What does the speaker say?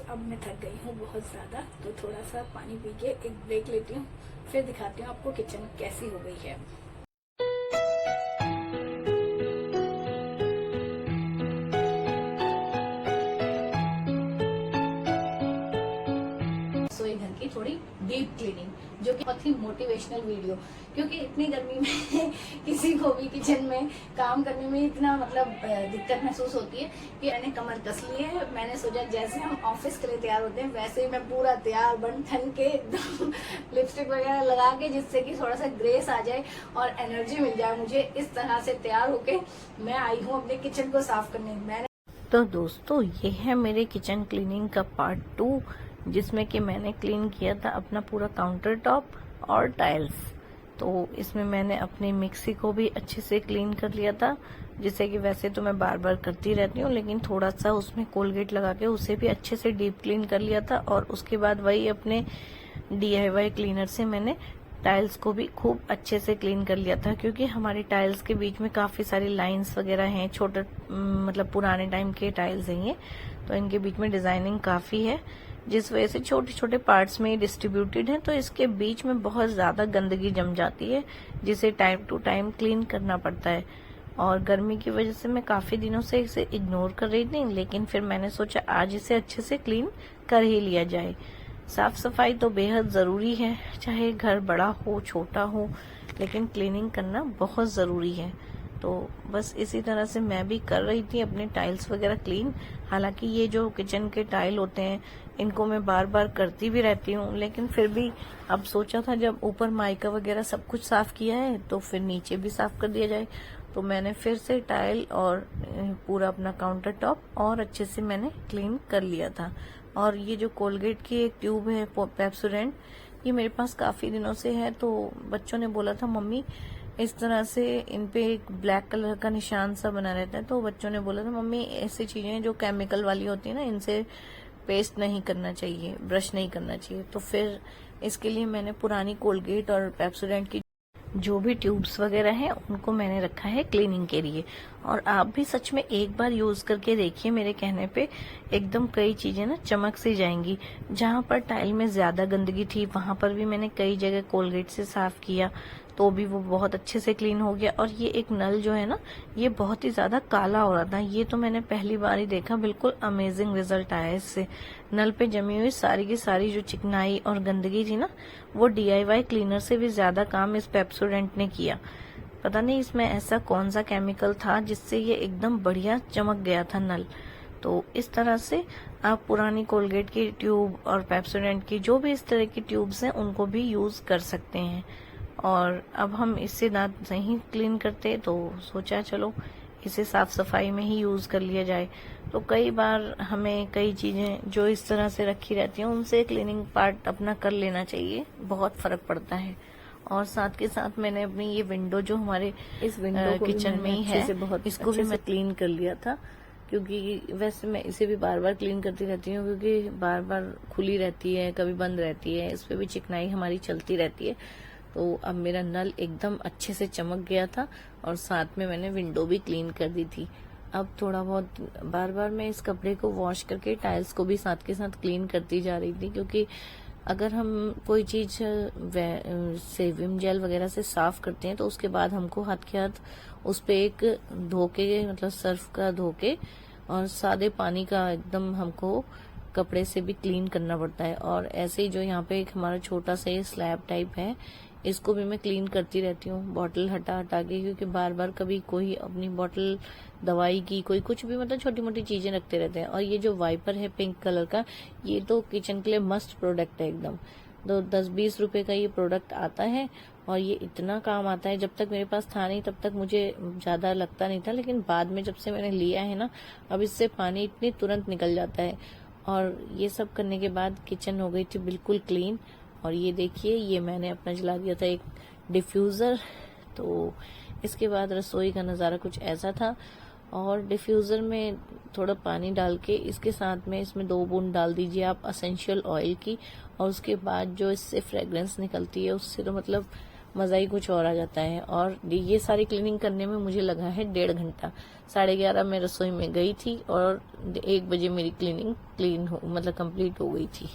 अब मैं थक गई हूँ बहुत ज़्यादा, तो थोड़ा सा पानी पी के एक ब्रेक लेती हूँ, फिर दिखाती हूँ आपको किचन कैसी हो गई है। रसोई घर की थोड़ी डीप क्लीनिंग, जो कि बहुत ही मोटिवेशनल वीडियो, क्योंकि इतनी गर्मी में किसी को भी किचन में काम करने में इतना दिक्कत महसूस होती है कि मैंने कमर कस ली है। मैंने सोचा जैसे हम ऑफिस के लिए तैयार होते हैं वैसे ही मैं पूरा तैयार बन ठन के एकदम लिपस्टिक वगैरह लगा के, जिससे कि थोड़ा सा ग्रेस आ जाए और एनर्जी मिल जाए मुझे, इस तरह से तैयार होके मैं आई हूँ अपने किचन को साफ करने। मैंने तो दोस्तों, ये है मेरे किचन क्लीनिंग का पार्ट 2, जिसमें कि मैंने क्लीन किया था अपना पूरा काउंटर टॉप और टाइल्स। तो इसमें मैंने अपनी मिक्सी को भी अच्छे से क्लीन कर लिया था, जिसे कि वैसे तो मैं बार बार करती रहती हूँ, लेकिन थोड़ा सा उसमें कोलगेट लगा के उसे भी अच्छे से डीप क्लीन कर लिया था। और उसके बाद वही अपने DIY क्लीनर से मैंने टाइल्स को भी खूब अच्छे से क्लीन कर लिया था, क्योंकि हमारी टाइल्स के बीच में काफी सारी लाइंस वगैरह हैं, छोटे पुराने टाइम के टाइल्स हैं ये, तो इनके बीच में डिजाइनिंग काफी है, जिस वजह से छोटे छोटे पार्ट्स में डिस्ट्रीब्यूटेड है, तो इसके बीच में बहुत ज्यादा गंदगी जम जाती है, जिसे टाइम टू टाइम क्लीन करना पड़ता है। और गर्मी की वजह से मैं काफी दिनों से इसे इग्नोर कर रही थी, लेकिन फिर मैंने सोचा आज इसे अच्छे से क्लीन कर ही लिया जाए। साफ सफाई तो बेहद जरूरी है, चाहे घर बड़ा हो छोटा हो, लेकिन क्लीनिंग करना बहुत जरूरी है। तो बस इसी तरह से मैं भी कर रही थी अपने टाइल्स वगैरह क्लीन। हालांकि ये जो किचन के टाइल होते हैं इनको मैं बार बार करती भी रहती हूँ, लेकिन फिर भी अब सोचा था जब ऊपर माइका वगैरह सब कुछ साफ किया है तो फिर नीचे भी साफ कर दिया जाए। तो मैंने फिर से टाइल और पूरा अपना काउंटर टॉप और अच्छे से मैंने क्लीन कर लिया था। और ये जो कोलगेट की एक ट्यूब है पेप्सोडेंट, ये मेरे पास काफी दिनों से है, तो बच्चों ने बोला था मम्मी इस तरह से इन पे एक ब्लैक कलर का निशान सा बना रहता है, तो बच्चों ने बोला था मम्मी ऐसी चीजें जो केमिकल वाली होती है ना, इनसे पेस्ट नहीं करना चाहिए, ब्रश नहीं करना चाहिए। तो फिर इसके लिए मैंने पुरानी कोलगेट और पेप्सोडेंट की जो भी ट्यूब्स वगैरह हैं उनको मैंने रखा है क्लीनिंग के लिए। और आप भी सच में एक बार यूज करके देखिए, मेरे कहने पे एकदम कई चीजें ना चमक सी जाएंगी। जहां पर टाइल में ज्यादा गंदगी थी वहां पर भी मैंने कई जगह कोलगेट से साफ किया, तो भी वो बहुत अच्छे से क्लीन हो गया। और ये एक नल जो है ना, ये बहुत ही ज्यादा काला हो रहा था, ये तो मैंने पहली बार ही देखा। बिल्कुल अमेजिंग रिजल्ट आया इससे। नल पे जमी हुई सारी की सारी जो चिकनाई और गंदगी थी ना, वो DIY क्लीनर से भी ज्यादा काम इस पेप्सोडेंट ने किया। पता नहीं इसमें ऐसा कौन सा केमिकल था जिससे ये एकदम बढ़िया चमक गया था नल। तो इस तरह से आप पुरानी कोलगेट की ट्यूब और पेप्सोडेंट की जो भी इस तरह की ट्यूब्स हैं उनको भी यूज कर सकते हैं। और अब हम इससे दांत नहीं क्लीन करते, तो सोचा चलो इसे साफ सफाई में ही यूज कर लिया जाए। तो कई बार हमें कई चीजें जो इस तरह से रखी रहती हैं उनसे क्लीनिंग पार्ट अपना कर लेना चाहिए, बहुत फर्क पड़ता है। और साथ के साथ मैंने अपनी ये विंडो जो हमारे इस विंडो को किचन में ही है, इसको भी मैं क्लीन कर लिया था, क्योंकि वैसे मैं इसे भी बार बार क्लीन करती रहती हूँ, क्योंकि बार बार खुली रहती है, कभी बंद रहती है, इस पे भी चिकनाई हमारी चलती रहती है। तो अब मेरा नल एकदम अच्छे से चमक गया था और साथ में मैंने विंडो भी क्लीन कर दी थी। अब थोड़ा बहुत बार बार मैं इस कपड़े को वॉश करके टाइल्स को भी साथ के साथ क्लीन करती जा रही थी, क्योंकि अगर हम कोई चीज से विम जेल वगैरह से साफ करते हैं तो उसके बाद हमको हाथ के हाथ उस पे एक धोके सर्फ का धोके और सादे पानी का एकदम हमको कपड़े से भी क्लीन करना पड़ता है। और ऐसे ही जो यहाँ पे एक हमारा छोटा सा ये स्लैब टाइप है, इसको भी मैं क्लीन करती रहती हूँ बॉटल हटा हटा के, क्योंकि बार बार कभी कोई अपनी बॉटल दवाई की कोई कुछ भी छोटी मोटी चीजें रखते रहते हैं। और ये जो वाइपर है पिंक कलर का, ये तो किचन के लिए मस्ट प्रोडक्ट है एकदम। तो 10-20 रुपए का ये प्रोडक्ट आता है और ये इतना काम आता है। जब तक मेरे पास था नहीं तब तक मुझे ज्यादा लगता नहीं था, लेकिन बाद में जब से मैंने लिया है ना, अब इससे पानी इतनी तुरंत निकल जाता है। और ये सब करने के बाद किचन हो गई थी बिल्कुल क्लीन। और ये देखिए, ये मैंने अपना जला दिया था एक डिफ्यूजर। तो इसके बाद रसोई का नज़ारा कुछ ऐसा था। और डिफ्यूजर में थोड़ा पानी डाल के इसके साथ में इसमें 2 बूंद डाल दीजिए आप असेंशियल ऑयल की, और उसके बाद जो इससे फ्रेग्रेंस निकलती है उससे तो मजा ही कुछ और आ जाता है। और ये सारी क्लीनिंग करने में मुझे लगा है 1.5 घंटा। 11:30 मैं रसोई में गई थी और 1 बजे मेरी क्लीनिंग मतलब कंप्लीट हो गई थी।